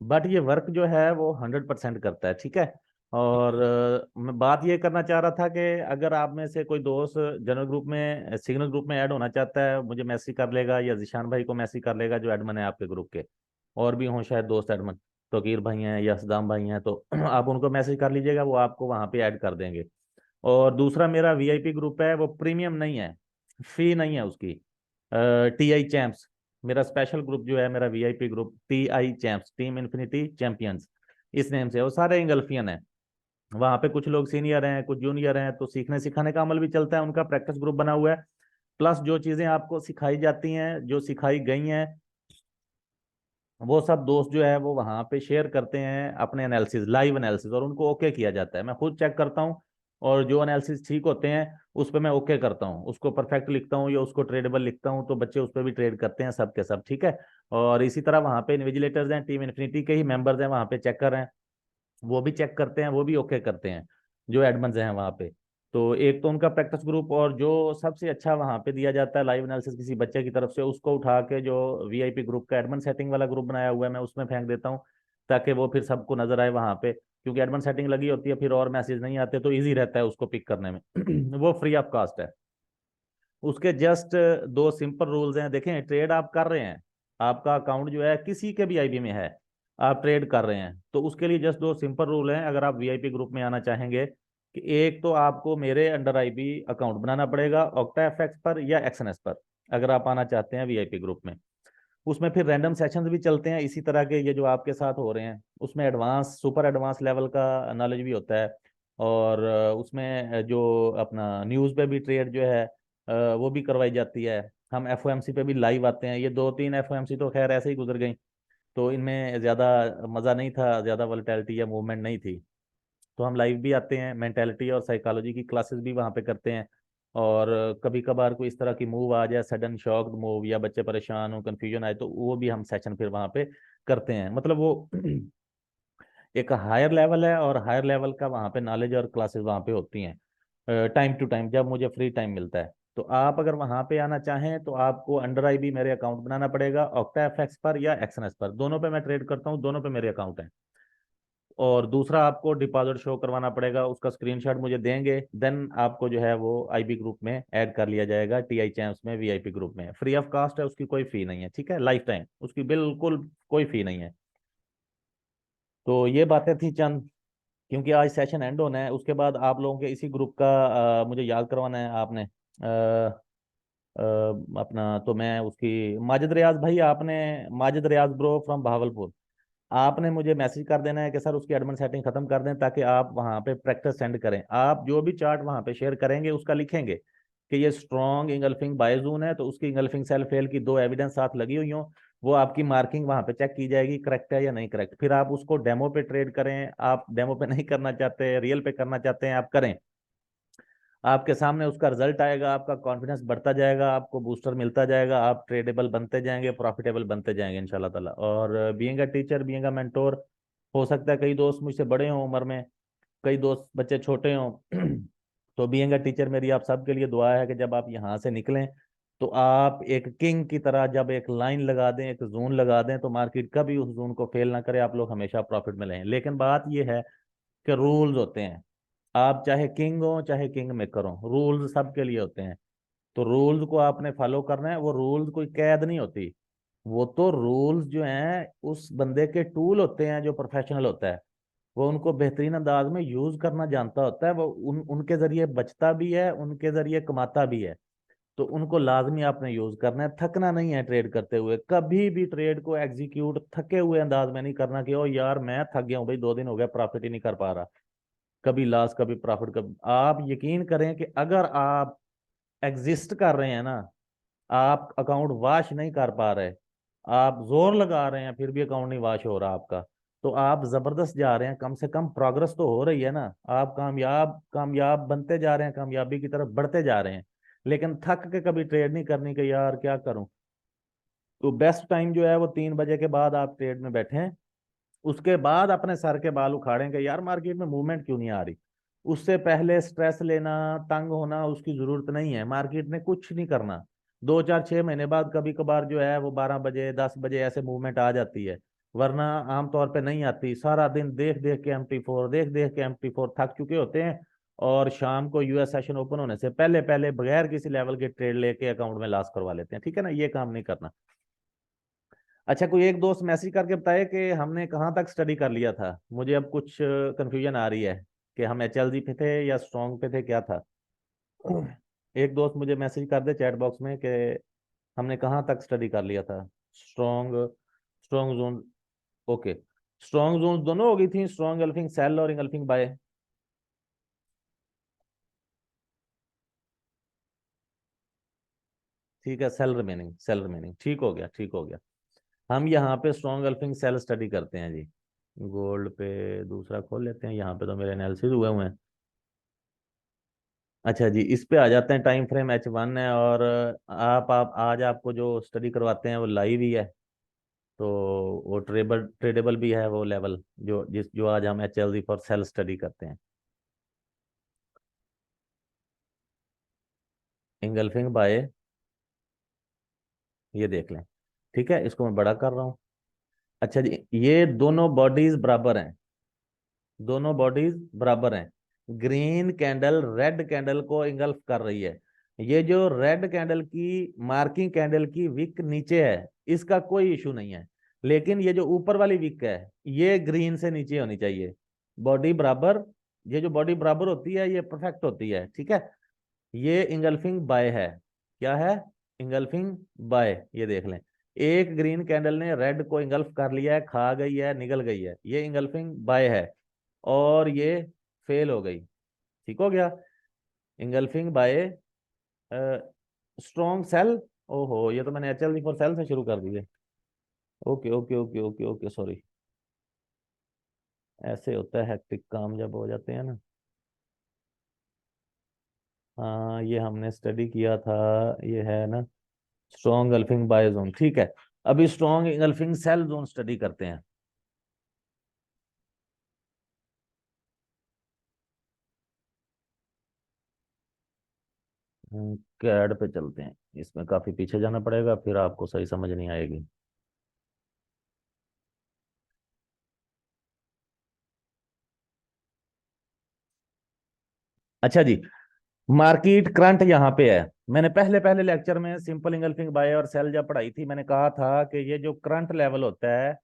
But ये work जो है वो 100% करता है, ठीक है। और मैं बात ये करना चाह रहा था कि अगर आप में से कोई दोस्त जनरल ग्रुप में, सिग्नल ग्रुप में ऐड होना चाहता है, मुझे मैसेज कर लेगा या जिशान भाई को मैसेज कर लेगा जो एडमन है आपके ग्रुप के। और भी हों शायद दोस्त एडमन, तोकीर भाई हैं या सदाम भाई हैं, तो आप उनको मैसेज कर लीजिएगा, वो आपको वहाँ पे ऐड कर देंगे। और दूसरा मेरा वीआईपी ग्रुप है, वो प्रीमियम नहीं है, फी नहीं है उसकी। टीआई चैंप्स, मेरा स्पेशल ग्रुप जो है, मेरा VIP group TI champs, team infinity champions, इस नेम से। वो सारे इंगल्फियन हैं। वहाँ पे कुछ लोग सीनियर हैं, कुछ जूनियर हैं, तो सीखने सिखाने का अमल भी चलता है, उनका प्रैक्टिस ग्रुप बना हुआ है। प्लस जो चीज़ें आपको सिखाई जाती हैं, जो सिखाई गई हैं, वो सब दोस्त जो है वो वहाँ पे शेयर करते हैं अपने एनालिसिस, लाइव एनालिसिस, और उनको ओके किया जाता है। मैं खुद चेक करता हूँ, और जो एनालिसिस ठीक होते हैं उस पर मैं ओके करता हूँ, उसको परफेक्ट लिखता हूँ या उसको ट्रेडेबल लिखता हूँ, तो बच्चे उस पर भी ट्रेड करते हैं सब के सब, ठीक है। और इसी तरह वहाँ पे इन्विजिलेटर्स हैं, टीम इन्फिनिटी के ही मेंबर्स हैं वहाँ पे, चेकर हैं, वो भी चेक करते हैं, वो भी ओके करते हैं, जो एडमन्स हैं वहाँ पे। तो एक तो उनका प्रैक्टिस ग्रुप, और जो सबसे अच्छा वहाँ पे दिया जाता है लाइव एनालिसिस किसी बच्चे की तरफ से, उसको उठा के जो वीआईपी ग्रुप का एडमन सेटिंग वाला ग्रुप बनाया हुआ है, मैं उसमें फेंक देता हूँ, ताकि वो फिर सबको नजर आए वहाँ पे। क्योंकि एडमन सेटिंग लगी होती है, फिर और मैसेज नहीं आते, तो ईजी रहता है उसको पिक करने में। वो फ्री ऑफ कॉस्ट है। उसके जस्ट दो सिंपल रूल्स हैं। देखें, ट्रेड आप कर रहे हैं, आपका अकाउंट जो है किसी के भी आईबी में है, आप ट्रेड कर रहे हैं, तो उसके लिए जस्ट दो सिंपल रूल हैं। अगर आप वीआईपी ग्रुप में आना चाहेंगे, कि एक तो आपको मेरे अंडर आईबी अकाउंट बनाना पड़ेगा ऑक्टा एफएक्स पर या एक्सएनएस पर, अगर आप आना चाहते हैं वीआईपी ग्रुप में। उसमें फिर रैंडम सेशंस भी चलते हैं इसी तरह के, ये जो आपके साथ हो रहे हैं, उसमें एडवांस, सुपर एडवांस लेवल का नॉलेज भी होता है। और उसमें जो अपना न्यूज़ पे भी ट्रेड जो है वो भी करवाई जाती है। हम एफओएमसी पे भी लाइव आते हैं, ये दो तीन एफओएमसी तो खैर ऐसे ही गुजर गई, तो इनमें ज़्यादा मज़ा नहीं था, ज़्यादा वोलेटिलिटी या मूवमेंट नहीं थी। तो हम लाइव भी आते हैं, मेंटेलिटी और साइकोलॉजी की क्लासेस भी वहाँ पे करते हैं। और कभी कभार कोई इस तरह की मूव आ जाए, सडन शॉक्ड मूव, या बच्चे परेशान हो, कंफ्यूजन आए, तो वो भी हम सेशन फिर वहाँ पे करते हैं। मतलब वो एक हायर लेवल है, और हायर लेवल का वहाँ पे नॉलेज और क्लासेस वहाँ पे होती हैं टाइम टू टाइम, जब मुझे फ्री टाइम मिलता है। तो आप अगर वहाँ पे आना चाहें, तो आपको अंडर आईबी मेरे अकाउंट बनाना पड़ेगा ऑक्टा एफएक्स पर या एक्सएनएस पर, दोनों पे मैं ट्रेड करता हूँ, दोनों पे मेरे अकाउंट हैं। और दूसरा, आपको डिपॉजिट शो करवाना पड़ेगा, उसका स्क्रीनशॉट मुझे देंगे, देन आपको जो है वो आईबी ग्रुप में ऐड कर लिया जाएगा, टीआई चैम्प्स में, वीआईपी ग्रुप में। फ्री ऑफ कॉस्ट है, उसकी कोई फी नहीं है, ठीक है, लाइफ टाइम उसकी बिल्कुल कोई फी नहीं है। तो ये बातें थी चंद, क्योंकि आज सेशन एंड होना है, उसके बाद आप लोगों के इसी ग्रुप का मुझे याद करवाना है आपने। अपना तो मैं उसकी, माजिद रियाज भाई आपने, माजिद रियाज ब्रो फ्रॉम भावलपुर, आपने मुझे मैसेज कर देना है कि सर उसकी एडमिन सेटिंग खत्म कर दें, ताकि आप वहाँ पे प्रैक्टिस सेंड करें। आप जो भी चार्ट वहाँ पे शेयर करेंगे उसका लिखेंगे कि ये स्ट्रॉन्ग इंगल्फिंग बाय जोन है, तो उसकी इंगल्फिंग सेल फेल की दो एविडेंस साथ लगी हुई हो, वो आपकी मार्किंग वहाँ पे चेक की जाएगी, करेक्ट है या नहीं करेक्ट। फिर आप उसको डेमो पे ट्रेड करें, आप डेमो पे नहीं करना चाहते, रियल पे करना चाहते हैं, आप करें। आपके सामने उसका रिजल्ट आएगा, आपका कॉन्फिडेंस बढ़ता जाएगा, आपको बूस्टर मिलता जाएगा, आप ट्रेडेबल बनते जाएंगे, प्रॉफिटेबल बनते जाएंगे इंशाल्लाह ताला। और being a teacher, being a mentor, हो सकता है कई दोस्त मुझसे बड़े हों उम्र में, कई दोस्त बच्चे छोटे हों। तो बीइंग अ टीचर, मेरी आप सबके लिए दुआ है कि जब आप यहाँ से निकलें, तो आप एक किंग की तरह जब एक लाइन लगा दें, एक जोन लगा दें, तो मार्केट कभी उस जोन को फेल ना करे, आप लोग हमेशा प्रॉफिट में रहें। लेकिन बात यह है कि रूल्स होते हैं, आप चाहे किंग हो चाहे किंग मेकर हो, रूल्स सबके लिए होते हैं। तो रूल्स को आपने फॉलो करना है, वो रूल्स कोई कैद नहीं होती, वो तो रूल्स जो हैं उस बंदे के टूल होते हैं जो प्रोफेशनल होता है, वो उनको बेहतरीन अंदाज में यूज करना जानता होता है, वो उनके जरिए बचता भी है, उनके जरिए कमाता भी है। तो उनको लाजमी आपने यूज करना है, थकना नहीं है ट्रेड करते हुए। कभी भी ट्रेड को एग्जीक्यूट थके हुए अंदाज में नहीं करना कि ओ यार मैं थक गया हूँ भाई, 2 दिन हो गया प्रॉफिट ही नहीं कर पा रहा। कभी लॉस कभी प्रॉफिट, कभी, आप यकीन करें कि अगर आप एग्जिस्ट कर रहे हैं ना, आप अकाउंट वॉश नहीं कर पा रहे, आप जोर लगा रहे हैं फिर भी अकाउंट नहीं वॉश हो रहा आपका, तो आप जबरदस्त जा रहे हैं, कम से कम प्रोग्रेस तो हो रही है ना, आप कामयाब कामयाब बनते जा रहे हैं, कामयाबी की तरफ बढ़ते जा रहे हैं। लेकिन थक के कभी ट्रेड नहीं करनी कि यार क्या करूं। तो बेस्ट टाइम जो है वो 3 बजे के बाद आप ट्रेड में बैठें, उसके बाद अपने सर के बाल उखाड़ें कि यार मार्केट में मूवमेंट क्यों नहीं आ रही। उससे पहले स्ट्रेस लेना, तंग होना, उसकी जरूरत नहीं है, मार्केट ने कुछ नहीं करना। 2 4 6 महीने बाद कभी कभार जो है वो 12 बजे 10 बजे ऐसे मूवमेंट आ जाती है, वरना आमतौर पे नहीं आती। सारा दिन देख देख के MT4, देख देख के MT4, थक चुके होते हैं, और शाम को US सेशन ओपन होने से पहले पहले बगैर किसी लेवल के ट्रेड लेके अकाउंट में लॉस करवा लेते हैं। ठीक है ना, ये काम नहीं करना। अच्छा, कोई एक दोस्त मैसेज करके बताए कि हमने कहाँ तक स्टडी कर लिया था। मुझे अब कुछ कंफ्यूजन आ रही है कि हम HLG पे थे या स्ट्रॉन्ग पे थे, क्या था। एक दोस्त मुझे मैसेज कर दे चैट बॉक्स में कि हमने कहाँ तक स्टडी कर लिया था। Strong, strong zone, okay. Strong zone दोनों हो गई थी, स्ट्रॉन्ग इंगल्फिंग सेल और इंगल्फिंग बाय। ठीक है, सेल रिमेनिंग, सेल रिमेनिंग, ठीक हो गया, ठीक हो गया। हम यहाँ पे स्ट्रॉन्ग इंगल्फिंग सेल स्टडी करते हैं जी। गोल्ड पे दूसरा खोल लेते हैं, यहाँ पे तो मेरे एनालिसिस हुए हुए हैं। अच्छा जी, इस पे आ जाते हैं। टाइम फ्रेम H1 है, और आप आज आपको जो स्टडी करवाते हैं वो लाइव ही है। तो वो ट्रेडेबल भी है वो लेवल, जो आज हम HLG फॉर सेल स्टडी करते हैं। इंगल्फिंग बाय, ये देख लें। ठीक है, इसको मैं बड़ा कर रहा हूँ। अच्छा जी, ये दोनों बॉडीज बराबर हैं, दोनों बॉडीज बराबर हैं। ग्रीन कैंडल रेड कैंडल को इंगल्फ कर रही है। ये जो रेड कैंडल की मार्किंग कैंडल की विक नीचे है, इसका कोई इशू नहीं है। लेकिन ये जो ऊपर वाली विक है, ये ग्रीन से नीचे होनी चाहिए। बॉडी बराबर, ये जो बॉडी बराबर होती है ये परफेक्ट होती है। ठीक है, ये इंगल्फिंग बाय है। क्या है? Engulfing buy. ये देख लें, एक ग्रीन कैंडल ने रेड को इंगल्फ कर लिया है, खा गई है, निगल गई है, ये इंगल्फिंग बाय है। और ये फेल हो गई। ठीक हो गया, इंगल्फिंग बाय स्ट्रॉन्ग सेल। ओहो, ये तो मैंने HLG फॉर सेल से शुरू कर दिए। Okay okay okay okay okay, sorry. ऐसे होता है, हेक्टिक काम जब हो जाते हैं ना। हाँ, ये हमने स्टडी किया था, ये है ना, स्ट्रॉन्ग इंगल्फिंग बाय जोन। ठीक है, अभी strong engulfing sell zone study करते हैं। कैड पे चलते हैं, इसमें काफी पीछे जाना पड़ेगा, फिर आपको सही समझ नहीं आएगी। अच्छा जी, मार्केट करंट यहाँ पे है। मैंने पहले पहले लेक्चर में सिंपल इंगल्फिंग बाय और सेल जब पढ़ाई थी, मैंने कहा था कि ये जो करंट लेवल होता है,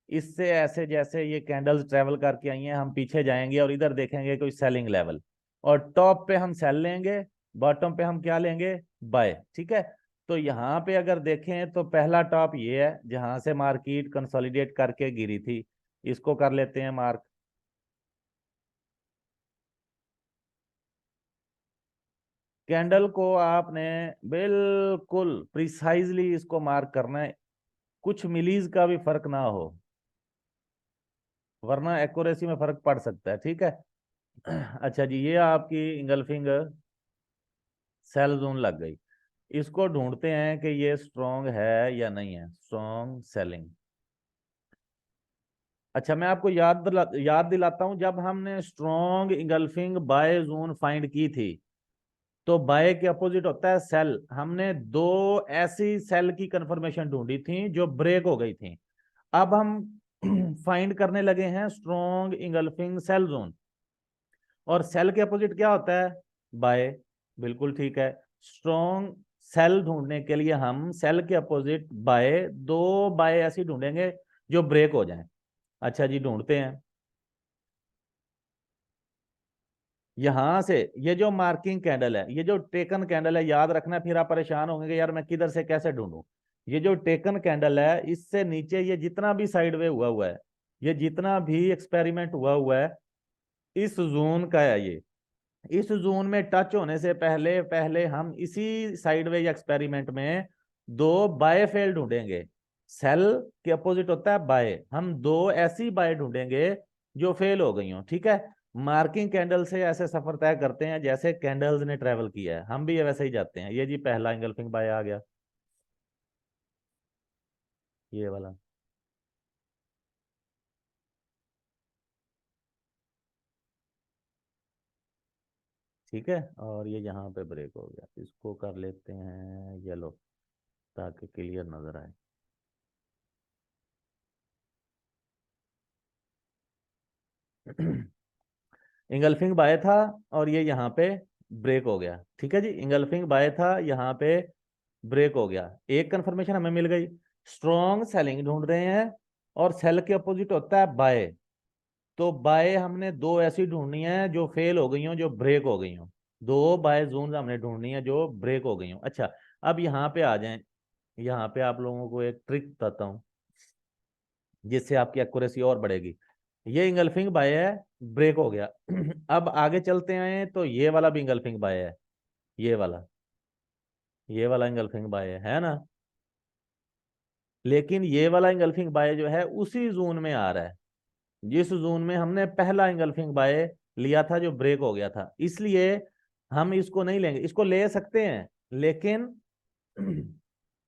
इससे ऐसे जैसे ये कैंडल्स ट्रेवल करके आई हैं, हम पीछे जाएंगे और इधर देखेंगे कोई सेलिंग लेवल, और टॉप पे हम सेल लेंगे, बॉटम पे हम क्या लेंगे? बाय। ठीक है, तो यहाँ पे अगर देखें तो पहला टॉप ये है जहां से मार्केट कंसोलिडेट करके गिरी थी, इसको कर लेते हैं मार्क। कैंडल को आपने बिल्कुल प्रिसाइजली इसको मार्क करना है, कुछ मिलीज का भी फर्क ना हो, वरना एक्यूरेसी में फर्क पड़ सकता है। ठीक है। अच्छा जी, ये आपकी इंगल्फिंग सेल जोन लग गई। इसको ढूंढते हैं कि ये स्ट्रॉन्ग है या नहीं है, स्ट्रॉन्ग सेलिंग। अच्छा, मैं आपको याद दिलाता हूं, जब हमने strong engulfing buy zone find की थी, तो बाय के अपोजिट होता है सेल। हमने दो ऐसी सेल की कंफर्मेशन ढूंढी थी जो ब्रेक हो गई थी। अब हम फाइंड करने लगे हैं स्ट्रॉन्ग इंगल्फिंग सेल जोन। और सेल के अपोजिट क्या होता है? बाय। बिल्कुल ठीक है। स्ट्रॉन्ग सेल ढूंढने के लिए हम सेल के अपोजिट बाय, दो बाय ऐसी ढूंढेंगे जो ब्रेक हो जाएं। अच्छा जी, ढूंढते हैं। यहां से ये जो मार्किंग कैंडल है, ये जो टेकन कैंडल है, याद रखना, फिर आप परेशान होंगे कि यार मैं किधर से कैसे ढूंढूं। ये जो टेकन कैंडल है, इससे नीचे ये जितना भी साइडवे हुआ हुआ है, ये जितना भी एक्सपेरिमेंट हुआ हुआ है, इस जोन का है ये। इस जोन में टच होने से पहले पहले हम इसी साइडवे एक्सपेरिमेंट में दो बाय फेल ढूंढेंगे। सेल के अपोजिट होता है बाय, हम दो ऐसी बाय ढूंढेंगे जो फेल हो गई हो। ठीक है, मार्किंग कैंडल से ऐसे सफर तय करते हैं जैसे कैंडल्स ने ट्रेवल किया है, हम भी ये वैसे ही जाते हैं। ये जी पहला इंगल्फिंग बाय आ गया, ये वाला। ठीक है, और ये यहाँ पे ब्रेक हो गया, इसको कर लेते हैं येलो, ताकि क्लियर नजर आए। इंगल्फिंग बाय था और ये यहाँ पे ब्रेक हो गया, ठीक है जी। इंगल्फिंग बाय था, यहाँ पे ब्रेक हो गया, एक कंफर्मेशन हमें मिल गई। स्ट्रॉन्ग सेलिंग ढूंढ रहे हैं और सेल के अपोजिट होता है बाय। तो बाय हमने दो ऐसी ढूंढनी है जो फेल हो गई हो, जो ब्रेक हो गई हो। दो बाय जोन हमने ढूंढनी है जो ब्रेक हो गई हो। अच्छा, अब यहाँ पे आ जाएं। यहाँ पे आप लोगों को एक ट्रिक बताता हूँ जिससे आपकी एक्यूरेसी और बढ़ेगी। ये इंगल्फिंग बाय है, ब्रेक हो गया। अब आगे चलते हैं तो ये वाला भी इंगल्फिंग बाय है, ये वाला, ये वाला इंगल्फिंग बाय है ना। लेकिन ये वाला इंगल्फिंग बाय जो है उसी जोन में आ रहा है जिस जोन में हमने पहला इंगल्फिंग बाय लिया था जो ब्रेक हो गया था। इसलिए हम इसको नहीं लेंगे, इसको ले सकते हैं लेकिन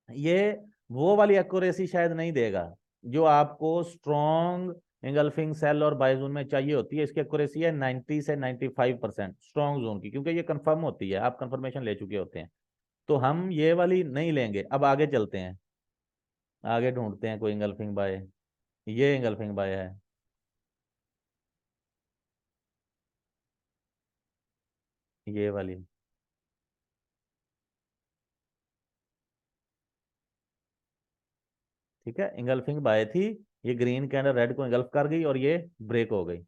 ये वो वाली एक्यूरेसी शायद नहीं देगा जो आपको स्ट्रॉन्ग इंगल्फिंग सेल और बाय जोन में चाहिए होती है। इसकी एक्यूरेसी है 90 से 95% स्ट्रॉन्ग जोन की, क्योंकि ये कंफर्म होती है, आप कंफर्मेशन ले चुके होते हैं। तो हम ये वाली नहीं लेंगे। अब आगे चलते हैं, आगे ढूंढते हैं कोई इंगल्फिंग बाय। ये इंगल्फिंग बाय है, ये वाली, ठीक है। इंगल्फिंग बाय थी, ये ग्रीन कैंडल रेड को इंगल्फ कर गई और ये ब्रेक हो गई।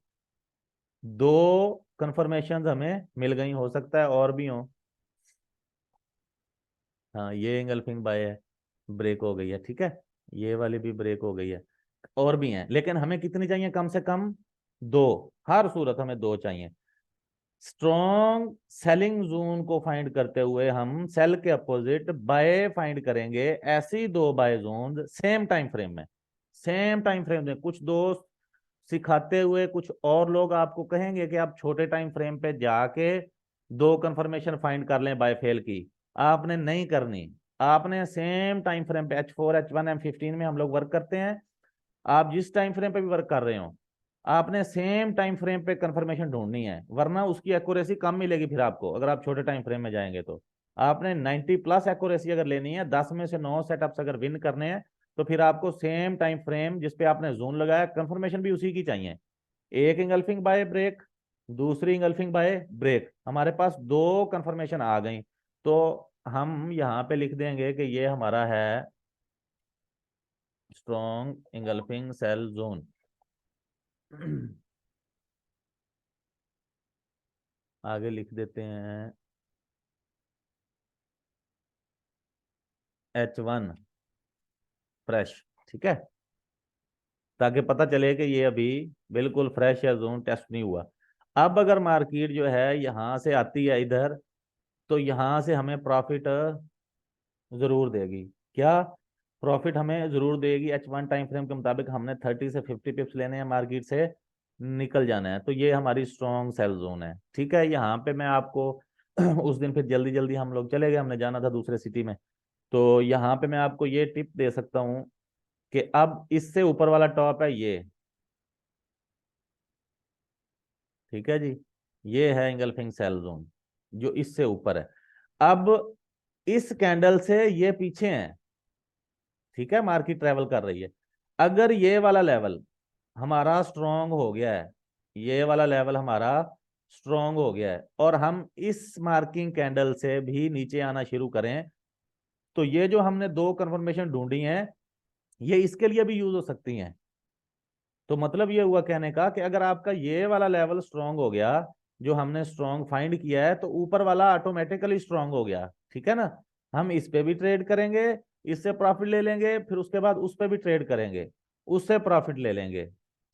दो कंफर्मेशन हमें मिल गई, हो सकता है और भी हो। हाँ, ये इंगल्फिंग बाय है, ब्रेक हो गई है, ठीक है। ये वाली भी ब्रेक हो गई है, और भी हैं, लेकिन हमें कितनी चाहिए? कम से कम दो। हर सूरत हमें दो चाहिए। स्ट्रॉन्ग सेलिंग जोन को फाइंड करते हुए हम सेल के अपोजिट बाय फाइंड करेंगे। ऐसी दो buy zone same time frame में, सेम टाइम फ्रेम में। कुछ दोस्त सिखाते हुए कुछ और लोग आपको कहेंगे कि आप छोटे टाइम फ्रेम पे जाके दो कंफर्मेशन फाइंड कर लें बाय फेल की। आपने नहीं करनी, आपने सेम टाइम फ्रेम पे H4 H1 M15 में हम लोग वर्क करते हैं। आप जिस टाइम फ्रेम पे भी वर्क कर रहे हो, आपने सेम टाइम फ्रेम पे कंफर्मेशन ढूंढनी है, वरना उसकी एक्यूरेसी कम मिलेगी फिर आपको। अगर आप छोटे टाइम फ्रेम में जाएंगे तो आपने 90+ एक्यूरेसी अगर लेनी है, 10 में से 9 सेटअप्स अगर विन करने हैं, तो फिर आपको सेम टाइम फ्रेम जिस पे आपने जोन लगाया कंफर्मेशन भी उसी की चाहिए। एक इंगल्फिंग बाय ब्रेक, दूसरी इंगल्फिंग बाय ब्रेक, हमारे पास दो कंफर्मेशन आ गई। तो हम यहाँ पे लिख देंगे कि ये हमारा है स्ट्रॉन्ग इंगल्फिंग सेल जोन। आगे लिख देते हैं H1 फ्रेश, ठीक है, ताकि पता चले कि ये अभी बिल्कुल फ्रेश या जोन टेस्ट नहीं हुआ। अब अगर मार्केट जो है यहाँ से आती है इधर, तो यहाँ से हमें प्रॉफिट जरूर देगी। क्या प्रॉफिट हमें जरूर देगी? H1 टाइम फ्रेम के मुताबिक हमने 30 से 50 पिप्स लेने हैं, मार्केट से निकल जाना है। तो ये हमारी स्ट्रॉन्ग सेल जोन है, ठीक है। यहाँ पे मैं आपको उस दिन फिर जल्दी जल्दी हम लोग चले गए, हमने जाना था दूसरे सिटी में। तो यहाँ पे मैं आपको ये टिप दे सकता हूँ कि अब इससे ऊपर वाला टॉप है ये, ठीक है जी। ये है इंगल्फिंग सेल जोन जो इससे ऊपर है। अब इस कैंडल से ये पीछे है, ठीक है, मार्केट ट्रेवल कर रही है। अगर ये वाला लेवल हमारा स्ट्रॉन्ग हो गया है, ये वाला लेवल हमारा स्ट्रॉन्ग हो गया है, और हम इस मार्किंग कैंडल से भी नीचे आना शुरू करें, तो ये जो हमने दो कंफर्मेशन ढूंढी हैं ये इसके लिए भी यूज हो सकती हैं। तो मतलब ये हुआ कहने का कि अगर आपका ये वाला लेवल स्ट्रांग हो गया, जो हमने स्ट्रांग फाइंड किया है, तो ऊपर वाला ऑटोमेटिकली स्ट्रांग हो गया, ठीक है ना। हम इस पे भी ट्रेड करेंगे, इससे प्रॉफिट ले लेंगे, फिर उसके बाद उस पे भी ट्रेड करेंगे, उससे प्रॉफिट ले लेंगे,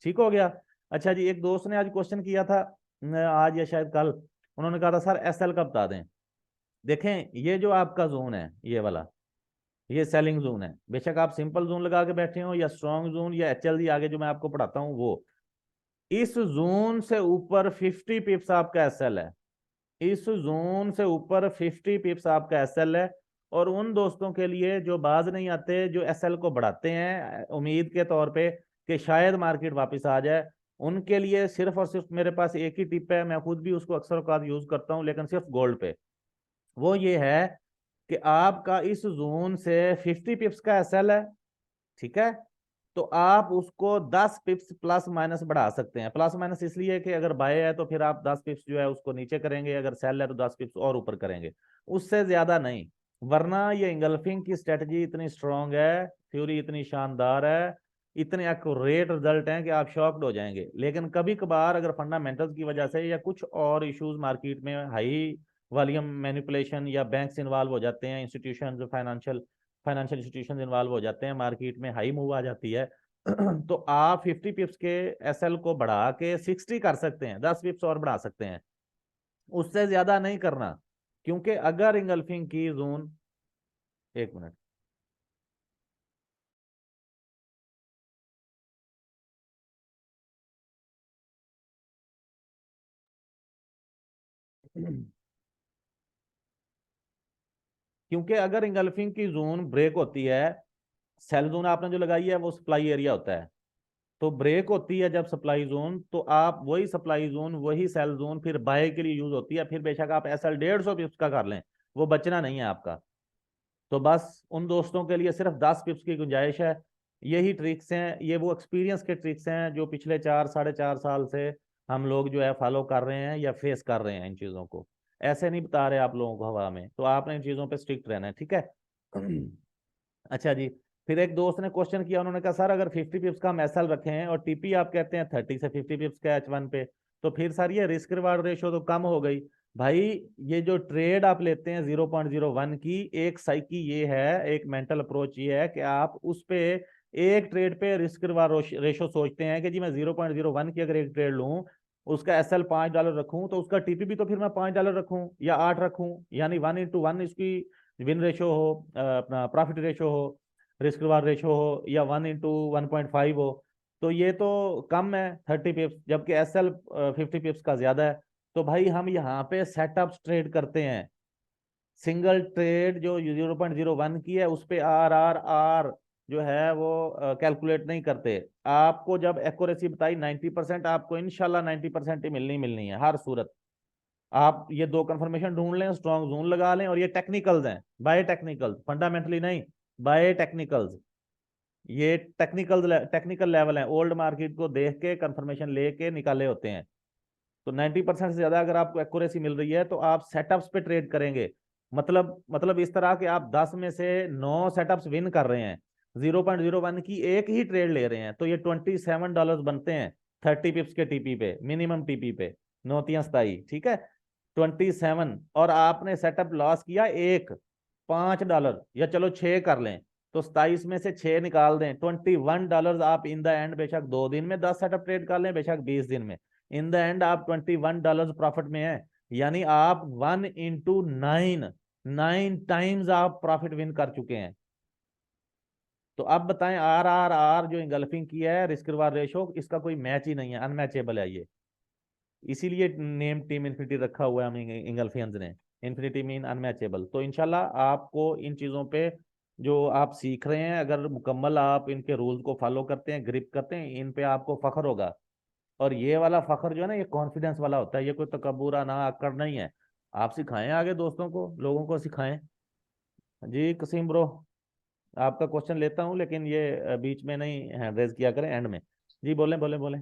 ठीक हो गया। अच्छा जी, एक दोस्त ने आज क्वेश्चन किया था, आज या शायद कल, उन्होंने कहा था सर SL का बता दें। देखें, ये जो आपका जोन है ये वाला, ये सेलिंग जोन है। बेशक आप सिंपल जोन लगा के बैठे हो या स्ट्रॉन्ग जोन या HLG आगे जो मैं आपको पढ़ाता हूँ वो, इस जोन से ऊपर 50 पिप्स आपका SL है। इस जोन से ऊपर 50 पिप्स आपका SL है। और उन दोस्तों के लिए जो बाज नहीं आते, जो SL को बढ़ाते हैं उम्मीद के तौर पे कि शायद मार्केट वापस आ जाए, उनके लिए सिर्फ और सिर्फ मेरे पास एक ही टिप है, मैं खुद भी उसको अक्सर औकात यूज करता हूँ, लेकिन सिर्फ गोल्ड पे। वो ये है कि आपका इस जोन से 50 पिप्स का SL है, ठीक है। तो आप उसको 10 पिप्स प्लस माइनस बढ़ा सकते हैं। प्लस माइनस इसलिए कि अगर बाय है तो फिर आप 10 पिप्स जो है उसको नीचे करेंगे, अगर सेल है तो 10 पिप्स और ऊपर करेंगे, उससे ज्यादा नहीं। वरना ये इंगल्फिंग की स्ट्रेटजी इतनी स्ट्रांग है, थ्योरी इतनी शानदार है, इतने एक्यूरेट रिजल्ट हैं कि आप शॉक्ड हो जाएंगे। लेकिन कभी कभार अगर फंडामेंटल्स की वजह से या कुछ और इश्यूज मार्केट में, हाई वॉल्यूम मैनिपुलेशन या बैंक्स इन्वॉल्व हो जाते हैं, institution financial financial institution involve हो जाते हैं, मार्केट में हाई मूव आ जाती है तो आप 50 पिप्स के एसएल को बढ़ा के 60 कर सकते हैं, 10 पिप्स और बढ़ा सकते हैं, उससे ज्यादा नहीं करना। क्योंकि अगर इंगल्फिंग की जोन, एक मिनट, क्योंकि अगर इंगल्फिंग की जोन ब्रेक होती है, सेल जोन आपने जो लगाई है वो सप्लाई एरिया होता है, तो ब्रेक होती है जब सप्लाई जोन, तो आप वही सप्लाई जोन, वही सेल जोन फिर बाय के लिए यूज होती है, फिर बेशक आप एसएल 150 पिप्स का कर लें, वो बचना नहीं है आपका। तो बस उन दोस्तों के लिए सिर्फ 10 पिप्स की गुंजाइश है। यही ट्रिक्स हैं, ये वो एक्सपीरियंस के ट्रिक्स हैं जो पिछले 4 साढ़े 4 साल से हम लोग जो है फॉलो कर रहे हैं या फेस कर रहे हैं इन चीज़ों को। ऐसे नहीं बता रहे आप लोगों को हवा में, तो आपने इन चीज़ों पे स्ट्रिक्ट रहना है, ठीक है। अच्छा जी, फिर एक दोस्त ने क्वेश्चन किया, उन्होंने कहा सर अगर 50 पिप्स का हम एसएल रखे हैं और टीपी आप कहते हैं 30 से 50 पिप्स का H1 पे, तो फिर सर ये रिस्क रिवार्ड रेशो तो कम हो गई। भाई ये जो ट्रेड आप लेते हैं 0.01 की, एक साइकी ये है, एक मेंटल अप्रोच ये है कि आप उस पे एक ट्रेड पे रिस्क रिवार्ड रेशो सोचते हैं कि जी मैं 0.01 की अगर एक ट्रेड लूं, उसका एसएल $5 रखूं, तो उसका टीपी भी तो फिर मैं $5 रखूं या 8 रखूं, यानी 1:1 इसकी विन रेशो हो, अपना प्रॉफिट रेशो हो, रिस्क रिवार्ड रेशो हो, या 1:1.5 हो। तो ये तो कम है 30 पिप्स, जबकि एसएल 50 पिप्स का ज्यादा है। तो भाई हम यहाँ पे सेटअप्स ट्रेड करते हैं, सिंगल ट्रेड जो 0.01 की है उस पे आर जो है वो कैलकुलेट नहीं करते। आपको जब एक्यूरेसी बताई 90%, आपको इंशाल्लाह 90% ही मिलनी मिलनी है हर सूरत। आप ये दो कंफर्मेशन ढूंढ लें, स्ट्रॉन्ग जोन लगा लें, और ये टेक्निकल्स हैं, बाय टेक्निकल्स, फंडामेंटली नहीं, बाय टेक्निकल्स। ये टेक्निकल लेवल है, ओल्ड मार्केट को देख के कंफर्मेशन लेके निकाले होते हैं। तो 90% से ज्यादा अगर आपको एक्यूरेसी मिल रही है तो आप सेटअप्स पे ट्रेड करेंगे। मतलब इस तरह के आप 10 में से 9 सेटअप्स विन कर रहे हैं, 0.01 की एक ही ट्रेड ले रहे हैं, तो ये $27 बनते हैं 30 पिप्स के टीपी पे, मिनिमम टीपी पे, 9 ठीक है, 27। और आपने सेटअप लॉस किया एक, $5, या चलो 6 कर लें, तो 27 में से 6 निकाल दें, $21 आप इन द एंड, बेशक 2 दिन में 10 सेटअप ट्रेड कर लें, बेशक 20 दिन में, इन द एंड आप $21 प्रॉफिट में है। यानी आप 1 into 9, 9 टाइम्स आप प्रॉफिट विन कर चुके हैं। तो अब बताएं, आर जो इंगल्फिंग की है, रिस्क रिवार्ड रेशो, इसका कोई मैच ही नहीं है, अनमैचेबल है ये। इसीलिए नेम टीम इन्फिनिटी रखा हुआ है हम इंगल्फियंस ने। Infinity mean unmatchable. तो इंशाल्लाह आपको इन चीज़ों पे जो आप सीख रहे हैं, अगर मुकम्मल आप इनके रूल्स को फॉलो करते हैं, ग्रिप करते हैं, इन पे आपको फख्र होगा। और ये वाला फख्र जो है ना, ये कॉन्फिडेंस वाला होता है, ये कोई तकब्बुर ना आकर नहीं है। आप सिखाएं आगे दोस्तों को, लोगों को सिखाएं। जी कसीम ब्रो, आपका क्वेश्चन लेता हूँ, लेकिन ये बीच में नहीं हैंड रेज किया करें, एंड में। जी बोलें बोलें बोलें।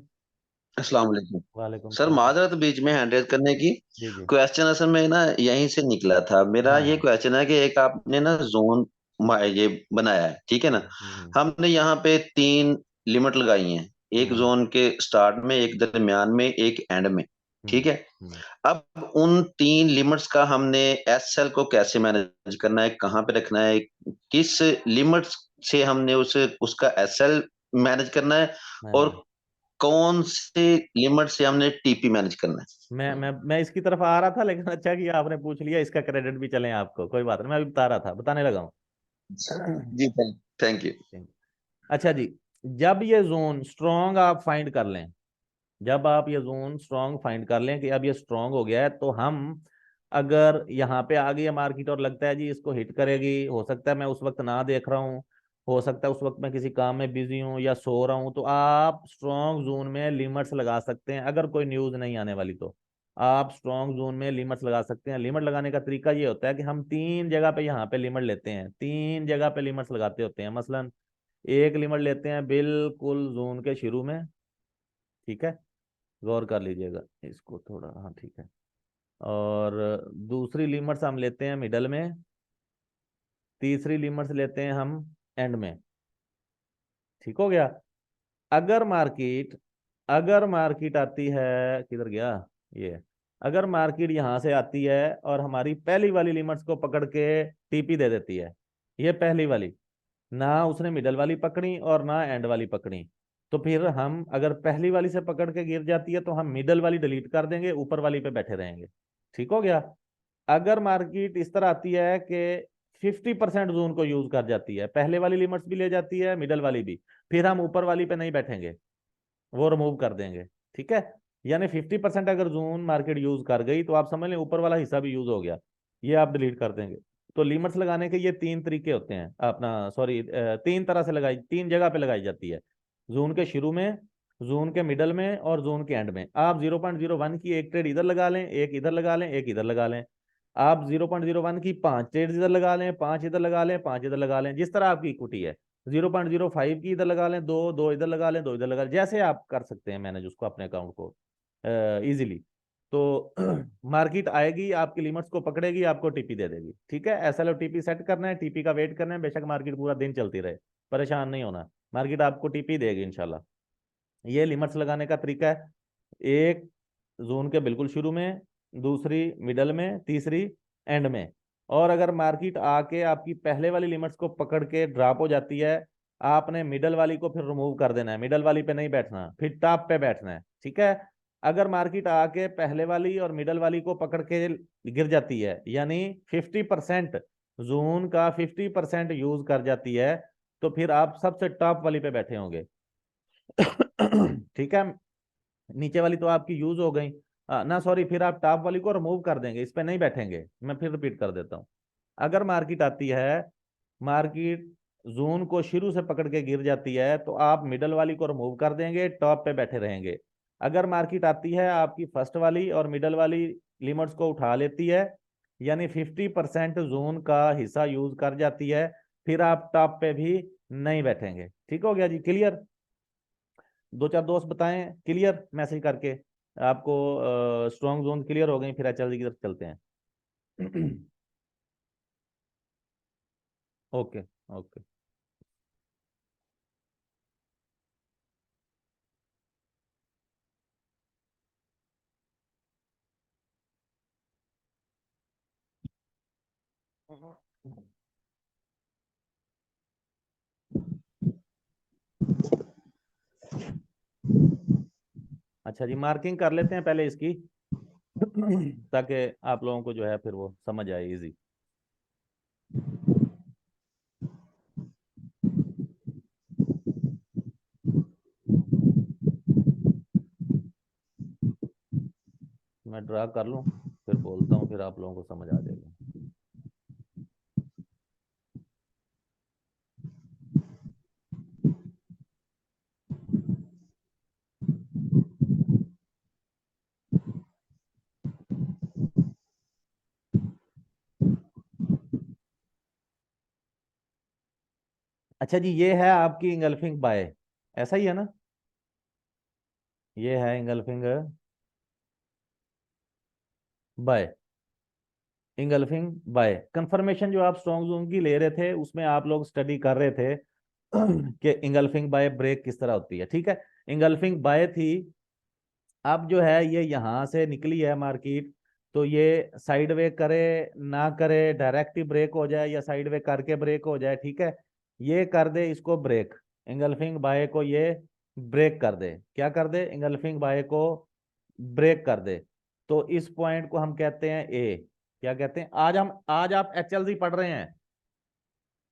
अस्सलाम वालेकुम। वालेकुम सर सलाम। माजरत बीच में हैंड रेज करने की। जी जी। क्वेश्चन असल में ना यहीं से निकला था। मेरा हाँ ये हाँ। क्वेश्चन है कि एक आपने ना जोन ये बनाया है, ठीक है ना। हम्म। हमने यहाँ पे 3 लिमिट लगाई हैं, एक हम्म। जोन के स्टार्ट में, एक दरमियान में, एक एंड में, ठीक हम्म। है। अब उन 3 लिमिट्स का हमने एस सेल को कैसे मैनेज करना है, कहाँ पे रखना है, किस लिमिट से हमने उसका एस सेल मैनेज करना है, और हाँ, कौन से लिमिट से हमने टीपी मैनेज करना मैं इसकी तरफ आ रहा था, लेकिन अच्छा कि आपने पूछ लिया, इसका क्रेडिट भी चले आपको, कोई बात नहीं, मैं अभी बता रहा था, बताने लगा है। हूँ। जी थैंक यू। अच्छा जी, जब ये जोन स्ट्रॉन्ग आप फाइंड कर लें, जब आप ये जोन स्ट्रॉन्ग फाइंड कर लें कि अब ये स्ट्रॉन्ग हो गया है, तो हम, अगर यहाँ पे आ गई है मार्केट और लगता है जी इसको हिट करेगी, हो सकता है मैं उस वक्त ना देख रहा हूँ, हो सकता है उस वक्त मैं किसी काम में बिजी हूँ या सो रहा हूँ, तो आप स्ट्रॉन्ग जोन में लिमिट्स लगा सकते हैं, अगर कोई न्यूज नहीं आने वाली तो। आप स्ट्रॉन्ग जोन में लिमिट्स लगा सकते हैं। लिमिट लगाने का तरीका ये होता है कि हम 3 जगह पे यहाँ पे लिमिट लेते हैं, 3 जगह पे लिमिट्स लगाते होते हैं। मसलन एक लिमिट लेते हैं बिल्कुल जोन के शुरू में, ठीक है, गौर कर लीजिएगा इसको थोड़ा, हाँ ठीक है। और दूसरी लिमिट्स हम लेते हैं मिडल में, तीसरी लिमिट्स लेते हैं हम एंड में। ठीक हो गया। अगर मार्केट अगर मार्केट आती है, किधर गया ये, अगर मार्केट यहां से आती है और हमारी पहली वाली लिमिट्स को पकड़ के टीपी दे देती है, ये पहली वाली, ना उसने मिडल वाली पकड़ी और ना एंड वाली पकड़ी, तो फिर हम, अगर पहली वाली से पकड़ के गिर जाती है तो हम मिडल वाली डिलीट कर देंगे, ऊपर वाली पे बैठे रहेंगे। ठीक हो गया। अगर मार्केट इस तरह आती है कि 50% जोन को यूज कर जाती है, पहले वाली लिमिट्स भी ले जाती है, मिडल वाली भी, फिर हम ऊपर वाली पे नहीं बैठेंगे, वो रिमूव कर देंगे। ठीक है। यानी 50% अगर जोन मार्केट यूज कर गई तो आप समझ लें ऊपर वाला हिस्सा भी यूज हो गया, ये आप डिलीट कर देंगे। तो लिमिट्स लगाने के ये तीन तरीके होते हैं अपना, सॉरी, तीन तरह से लगाई, तीन जगह पे लगाई जाती है, जोन के शुरू में, जोन के मिडल में और जोन के एंड में। आप 0.01 की एक ट्रेड इधर लगा लें, एक इधर लगा लें, एक इधर लगा लें। आप 0.01 की 5 ट्रेड इधर लगा लें, 5 इधर लगा लें, 5 इधर लगा लें, जिस तरह आपकी इक्विटी है। 0.05 की इधर लगा लें, दो दो इधर लगा लें, दो इधर लगा लें, जैसे आप कर सकते हैं मैनेज उसको अपने अकाउंट को इजीली। तो मार्केट आएगी, आपकी लिमिट्स को पकड़ेगी, आपको टीपी दे देगी। ठीक है, एसएल और टीपी सेट करना है, टीपी का वेट करना है, बेशक मार्केट पूरा दिन चलती रहे, परेशान नहीं होना, मार्केट आपको टीपी देगी इंशाल्लाह। ये लिमिट्स लगाने का तरीका है, एक जोन के बिल्कुल शुरू में, दूसरी मिडल में, तीसरी एंड में। और अगर मार्केट आके आपकी पहले वाली लिमिट्स को पकड़ के ड्रॉप हो जाती है, आपने मिडल वाली को फिर रिमूव कर देना है, मिडल वाली पे नहीं बैठना, फिर टॉप पे बैठना है। ठीक है। अगर मार्केट आके पहले वाली और मिडल वाली को पकड़ के गिर जाती है, यानी 50% जोन का 50% यूज कर जाती है, तो फिर आप सबसे टॉप वाली पे बैठे होंगे। ठीक है। नीचे वाली तो आपकी यूज हो गई, ना सॉरी, फिर आप टॉप वाली को रिमूव कर देंगे, इस पे नहीं बैठेंगे। मैं फिर रिपीट कर देता हूँ। अगर मार्केट आती है, मार्केट जोन को शुरू से पकड़ के गिर जाती है, तो आप मिडल वाली को रिमूव कर देंगे, टॉप पे बैठे रहेंगे। अगर मार्केट आती है, आपकी फर्स्ट वाली और मिडल वाली लिमिट्स को उठा लेती है, यानी 50% जोन का हिस्सा यूज कर जाती है, फिर आप टॉप पे भी नहीं बैठेंगे। ठीक हो गया जी, क्लियर। दो चार दोस्त बताएं क्लियर मैसेज करके आपको, स्ट्रॉन्ग जोन क्लियर हो गई, फिर एचएलजी की तरफ चलते हैं। ओके। ओके। अच्छा जी, मार्किंग कर लेते हैं पहले इसकी, ताकि आप लोगों को जो है फिर वो समझ आए इजी। मैं ड्रा कर लूँ, फिर बोलता हूँ, फिर आप लोगों को समझ आ जाएगा। अच्छा जी, ये है आपकी इंगल्फिंग बाय, ऐसा ही है ना, ये है engulfing buy, engulfing buy confirmation जो आप स्ट्रॉन्ग जोन की ले रहे थे, उसमें आप लोग स्टडी कर रहे थे कि इंगल्फिंग बाय ब्रेक किस तरह होती है। ठीक है, इंगल्फिंग बाय थी, अब जो है ये यहाँ से निकली है मार्केट, तो ये साइड वे करे ना करे, डायरेक्ट ही ब्रेक हो जाए या साइड वे करके ब्रेक हो जाए, ठीक है, ये कर दे इसको ब्रेक, इंगल्फिंग बाय को ये ब्रेक कर दे, क्या कर दे, इंगल्फिंग बाय को ब्रेक कर दे, तो इस पॉइंट को हम कहते हैं ए। क्या कहते हैं, आज आप एचएलजी पढ़ रहे हैं,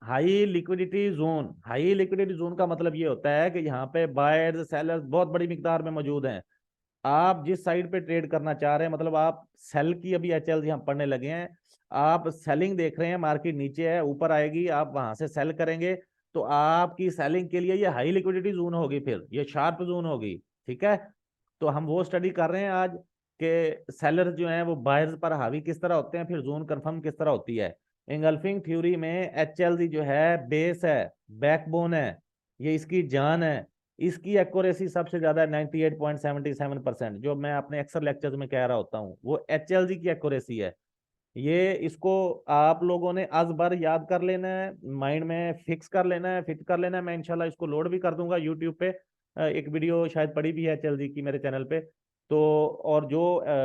high liquidity zone. High liquidity zone का मतलब ये होता है कि यहाँ पे बायर्स सेलर्स बहुत बड़ी मिकदार में मौजूद हैं। आप जिस साइड पे ट्रेड करना चाह रहे हैं, मतलब आप सेल की अभी एचएलजी हम पढ़ने लगे हैं, आप सेलिंग देख रहे हैं, मार्केट नीचे है, ऊपर आएगी, आप वहां से सेल करेंगे, तो आपकी सेलिंग के लिए ये हाई लिक्विडिटी जोन होगी, फिर ये शार्प जोन होगी। ठीक है। तो हम वो स्टडी कर रहे हैं आज कि सेलर्स जो हैं वो बायर्स पर हावी किस तरह होते हैं, फिर जोन कंफर्म किस तरह होती है। इंगल्फिंग थ्योरी में एचएलजी जो है बेस है, बैकबोन है, ये इसकी जान है। इसकी एक्यूरेसी सबसे ज्यादा है 98.77%। जो मैं अपने अक्सर लेक्चर्स में कह रहा होता हूँ वो HLG की एक्यूरेसी है। ये इसको आप लोगों ने आज बार याद कर लेना है, माइंड में फिक्स कर लेना है, फिट कर लेना है। मैं इंशाल्लाह इसको लोड भी कर दूंगा यूट्यूब पे। एक वीडियो शायद पड़ी भी है HLG की मेरे चैनल पे। तो और जो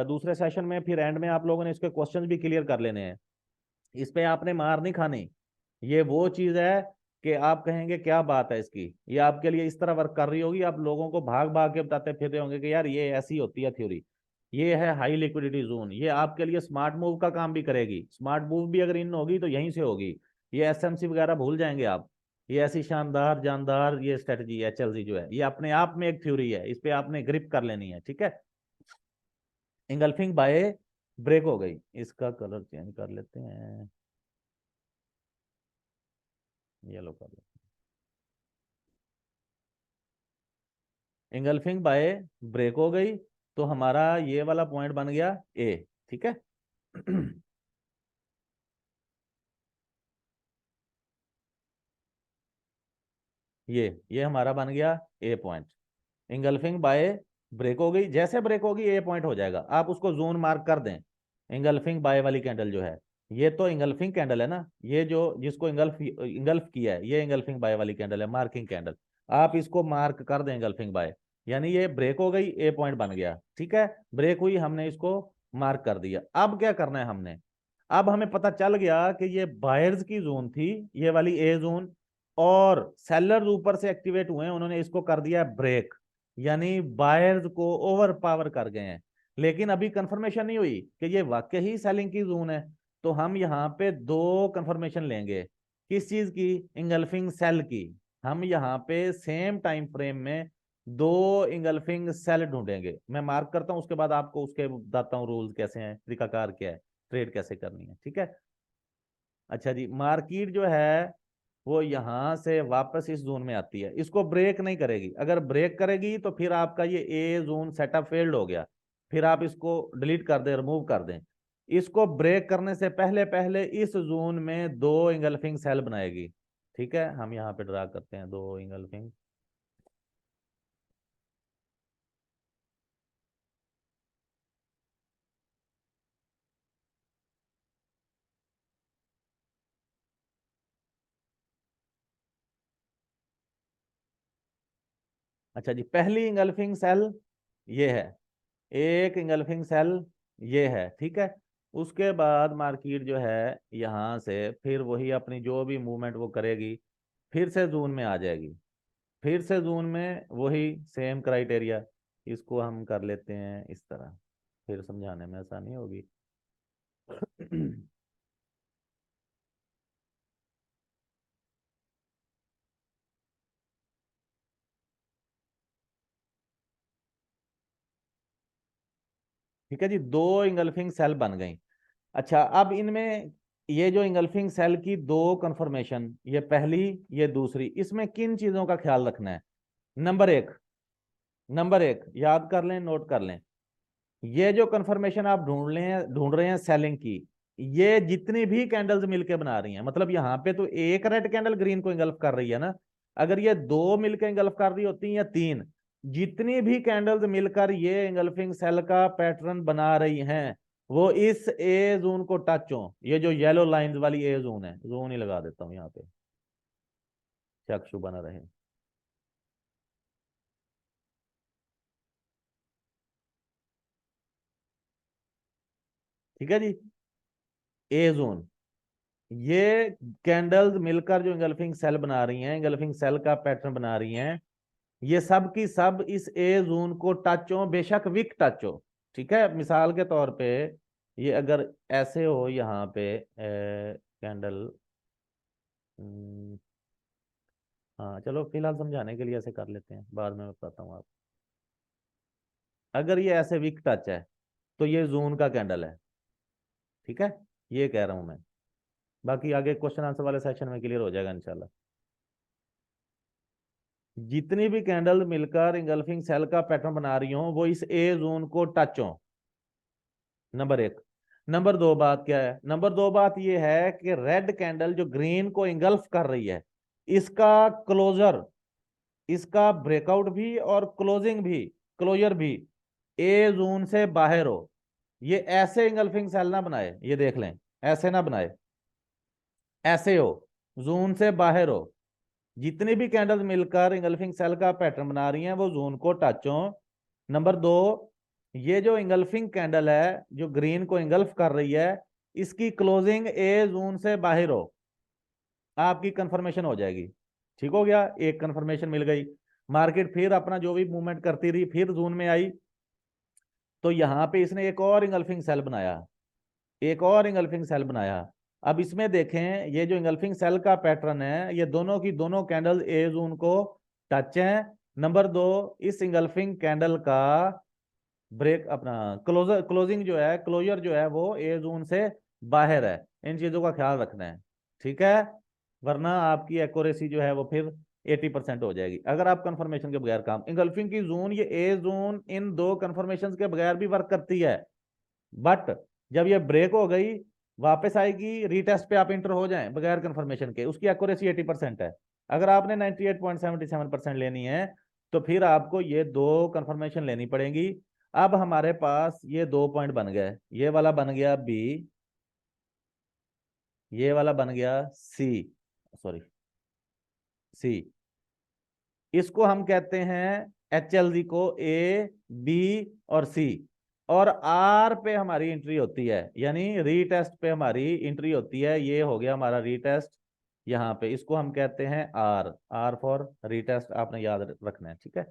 दूसरे सेशन में फिर एंड में आप लोगों ने इसके क्वेश्चंस भी क्लियर कर लेने हैं। इस पे आपने मार नहीं खानी। ये वो चीज है कि आप कहेंगे क्या बात है इसकी, ये आपके लिए इस तरह वर्क कर रही होगी, आप लोगों को भाग भाग के बताते फिर रहे होंगे कि यार ये ऐसी होती है थ्योरी। ये है हाई लिक्विडिटी जोन, ये आपके लिए स्मार्ट मूव का काम भी करेगी। स्मार्ट मूव भी अगर इन होगी तो यहीं से होगी। ये SMC वगैरह भूल जाएंगे आप। ये ऐसी शानदार जानदार ये स्ट्रेटजी है HLG जो है, ये अपने आप में एक थ्योरी है, इस पे आपने ग्रिप कर लेनी है, ठीक है। इंगल्फिंग बाय ब्रेक हो गई। इसका कलर चेंज कर लेते हैं, येलो कर लेते हैं। इंगल्फिंग बाय ब्रेक हो गई तो हमारा ये वाला पॉइंट बन गया ए, ठीक है। ये हमारा बन गया ए पॉइंट। इंगल्फिंग बाय ब्रेक हो गई, जैसे ब्रेक होगी ए पॉइंट हो जाएगा, आप उसको जोन मार्क कर दें। इंगल्फिंग बाय वाली कैंडल जो है, ये तो इंगल्फिंग कैंडल है ना, ये जो जिसको इंगल्फ इंगल्फ किया है, ये इंगल्फिंग बाय वाली कैंडल है, मार्किंग कैंडल। आप इसको मार्क कर दें इंगल्फिंग बाय, यानी ये ब्रेक हो गई, ए पॉइंट बन गया, ठीक है। ब्रेक हुई, हमने इसको मार्क कर दिया। अब क्या करना है हमने, अब हमें पता चल गया कि ये बायर्स की जोन थी, ये वाली ए जोन, और सेलर्स ऊपर से एक्टिवेट हुए हैं, उन्होंने इसको कर दिया ब्रेक, यानी बायर्स को ओवर पावर कर गए हैं। लेकिन अभी कंफर्मेशन नहीं हुई कि ये वाकई ही सेलिंग की जोन है। तो हम यहाँ पे दो कंफर्मेशन लेंगे। किस चीज की? इंगल्फिंग सेल की। हम यहाँ पे सेम टाइम फ्रेम में दो इंगल्फिंग सेल ढूंढेंगे। मैं मार्क करता हूँ, उसके बाद आपको उसके बताता हूँ रूल्स कैसे हैं, तरीकाकार क्या है, ट्रेड कैसे करनी है, ठीक है। अच्छा जी, मार्केट जो है वो यहां से वापस इस जोन में आती है, इसको ब्रेक नहीं करेगी। अगर ब्रेक करेगी तो फिर आपका ये ए जोन सेटअप फेल्ड हो गया, फिर आप इसको डिलीट कर दें, रिमूव कर दें। इसको ब्रेक करने से पहले पहले इस जोन में दो इंगल्फिंग सेल बनाएगी, ठीक है। हम यहाँ पे ड्रा करते हैं दो इंगल्फिंग। अच्छा जी, पहली इंगल्फिंग सेल ये है, एक इंगल्फिंग सेल ये है, ठीक है। उसके बाद मार्केट जो है यहाँ से फिर वही अपनी जो भी मूवमेंट वो करेगी, फिर से जून में आ जाएगी, फिर से जून में वही सेम क्राइटेरिया। इसको हम कर लेते हैं इस तरह, फिर समझाने में आसानी होगी। ठीक है जी, दो इंगल्फिंग सेल बन गई। अच्छा, अब इनमें ये जो इंगल्फिंग सेल की दो कंफर्मेशन, ये पहली ये दूसरी, इसमें किन चीजों का ख्याल रखना है? नंबर एक, नंबर एक याद कर लें, नोट कर लें। ये जो कंफर्मेशन आप ढूंढ रहे हैं सेलिंग की, ये जितनी भी कैंडल्स मिलके बना रही हैं, मतलब यहाँ पे तो एक रेड कैंडल ग्रीन को इंगल्फ कर रही है ना, अगर ये दो मिलकर इंगल्फ कर रही होती या तीन, जितनी भी कैंडल्स मिलकर ये इंगल्फिंग सेल का पैटर्न बना रही हैं, वो इस ए जोन को टच हो। ये जो येलो लाइंस वाली ए जोन है, जोन ही लगा देता हूं यहाँ पे, चक्षु बना रहे। ठीक है जी, ए जोन, ये कैंडल्स मिलकर जो इंगल्फिंग सेल बना रही हैं, इंगल्फिंग सेल का पैटर्न बना रही हैं, ये सब की सब इस ए जोन को टच हो, बेशक विक टच हो। ठीक है, मिसाल के तौर पे ये अगर ऐसे हो यहाँ पे कैंडल, हाँ चलो फिलहाल समझाने के लिए ऐसे कर लेते हैं, बाद में मैं बताता हूँ आप। अगर ये ऐसे विक टच है तो ये जोन का कैंडल है, ठीक है, ये कह रहा हूं मैं। बाकी आगे क्वेश्चन आंसर वाले सेशन में क्लियर हो जाएगा इंशाल्लाह। जितनी भी कैंडल मिलकर इंगल्फिंग सेल का पैटर्न बना रही हो, वो इस ए जोन को टच हो, नंबर एक। नंबर दो बात क्या है? नंबर दो बात ये है कि रेड कैंडल जो ग्रीन को इंगल्फ कर रही है, इसका क्लोजर इसका ब्रेकआउट भी और क्लोजिंग भी, क्लोजर भी ए जोन से बाहर हो। ये ऐसे इंगल्फिंग सेल ना बनाए, ये देख लें, ऐसे ना बनाए, ऐसे हो, जोन से बाहर हो। जितनी भी कैंडल्स मिलकर इंगल्फिंग सेल का पैटर्न बना रही हैं वो जोन को टच हो। नंबर दो, ये जो इंगल्फिंग कैंडल है जो ग्रीन को इंगल्फ कर रही है, इसकी क्लोजिंग ए जोन से बाहर हो, आपकी कंफर्मेशन हो जाएगी। ठीक हो गया, एक कंफर्मेशन मिल गई। मार्केट फिर अपना जो भी मूवमेंट करती रही, फिर जोन में आई, तो यहां पे इसने एक और इंगल्फिंग सेल बनाया, एक और इंगल्फिंग सेल बनाया। अब इसमें देखें, ये जो इंगल्फिंग सेल का पैटर्न है, ये दोनों की दोनों कैंडल ए जोन को टच है। नंबर दो, इस इंगल्फिंग कैंडल का ब्रेक अपना क्लोजर, क्लोजिंग जो है, क्लोजर जो है वो ए जोन से बाहर है। इन चीजों का ख्याल रखना है, ठीक है, वरना आपकी एक्यूरेसी जो है वो फिर 80% हो जाएगी अगर आप कंफर्मेशन के बगैर काम। इंगल्फिंग की जोन, ये ए जोन इन दो कंफर्मेशन के बगैर भी वर्क करती है, बट जब ये ब्रेक हो गई, वापस आएगी, रीटेस्ट पे आप इंटर हो जाएं बगैर कंफर्मेशन के, उसकी एक्यूरेसी 80% है। अगर आपने 98.77% लेनी है तो फिर आपको ये दो कंफर्मेशन लेनी पड़ेगी। अब हमारे पास ये दो पॉइंट बन गए, ये वाला बन गया बी, ये वाला बन गया सी, सॉरी सी, इसको हम कहते हैं HLG को ए, बी और सी, और आर पे हमारी एंट्री होती है, यानी रीटेस्ट पे हमारी एंट्री होती है। ये हो गया हमारा रीटेस्ट, यहाँ पे इसको हम कहते हैं आर, आर फॉर रीटेस्ट, आपने याद रखना है, ठीक है।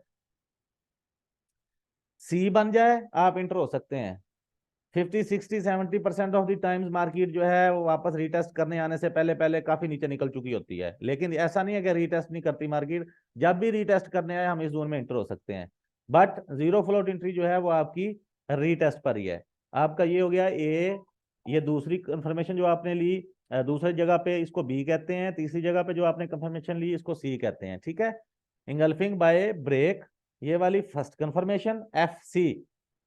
सी बन जाए आप इंटर हो सकते हैं। 50, 60, 70% ऑफ द टाइम्स मार्केट जो है वो वापस रीटेस्ट करने आने से पहले पहले काफी नीचे निकल चुकी होती है, लेकिन ऐसा नहीं है कि रीटेस्ट नहीं करती मार्केट, जब भी रीटेस्ट करने आए हम इस जोन में इंटर हो सकते हैं। बट जीरो फ्लोट एंट्री जो है वो आपकी रीटेस्ट पर ही है। आपका ये हो गया ए, ये दूसरी कंफर्मेशन जो आपने ली, दूसरी जगह पे इसको बी कहते हैं, तीसरी जगह पे जो आपने कंफर्मेशन ली इसको सी कहते हैं, ठीक है। इंगल्फिंग बाय ब्रेक, ये वाली first confirmation F C,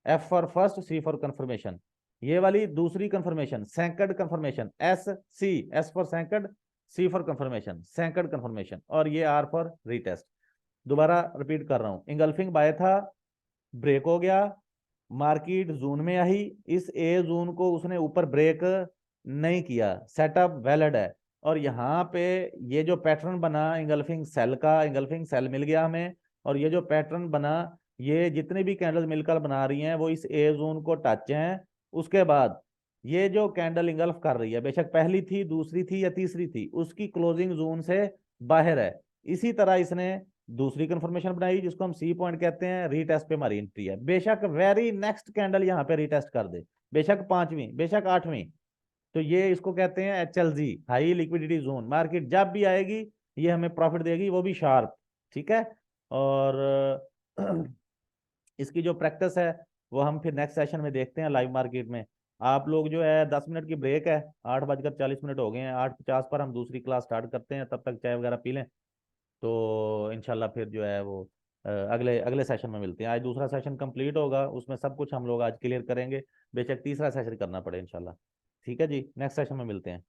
F for first, C for confirmation. ये वाली दूसरी confirmation second confirmation, S C, S for second, C for confirmation, second confirmation, और ये आर फॉर रीटेस्ट। दोबारा रिपीट कर रहा हूं, इंगल्फिंग बाय था, ब्रेक हो गया, मार्केट जोन में आई, इस ए जोन को उसने ऊपर ब्रेक नहीं किया, सेटअप वैलिड है। और यहाँ पे ये जो पैटर्न बना इंगल्फिंग सेल का, इंगल्फिंग सेल मिल गया हमें, और ये जो पैटर्न बना, ये जितने भी कैंडल मिलकर बना रही हैं वो इस ए जोन को टच हैं। उसके बाद ये जो कैंडल इंगल्फ कर रही है, बेशक पहली थी, दूसरी थी या तीसरी थी, उसकी क्लोजिंग जोन से बाहर है। इसी तरह इसने दूसरी कंफर्मेशन बनाई जिसको हम सी पॉइंट कहते हैं, रीटेस्ट पे हमारी एंट्री है। बेशक वेरी नेक्स्ट कैंडल यहाँ पे रीटेस्ट कर दे, बेशक पांचवी, बेशक आठवीं, तो ये इसको कहते हैं HLG, high liquidity zone. Market जब भी आएगी ये हमें प्रॉफिट देगी, वो भी शार्प, ठीक है। और इसकी जो प्रैक्टिस है वो हम फिर नेक्स्ट सेशन में देखते हैं लाइव मार्केट में। आप लोग जो है 10 मिनट की ब्रेक है, 8:40 हो गए हैं, 8:50 पर हम दूसरी क्लास स्टार्ट करते हैं, तब तक चाय वगैरह पी लें, तो इंशाल्लाह फिर जो है वो अगले अगले सेशन में मिलते हैं। आज दूसरा सेशन कंप्लीट होगा, उसमें सब कुछ हम लोग आज क्लियर करेंगे, बेशक तीसरा सेशन करना पड़े इंशाल्लाह। ठीक है जी, नेक्स्ट सेशन में मिलते हैं।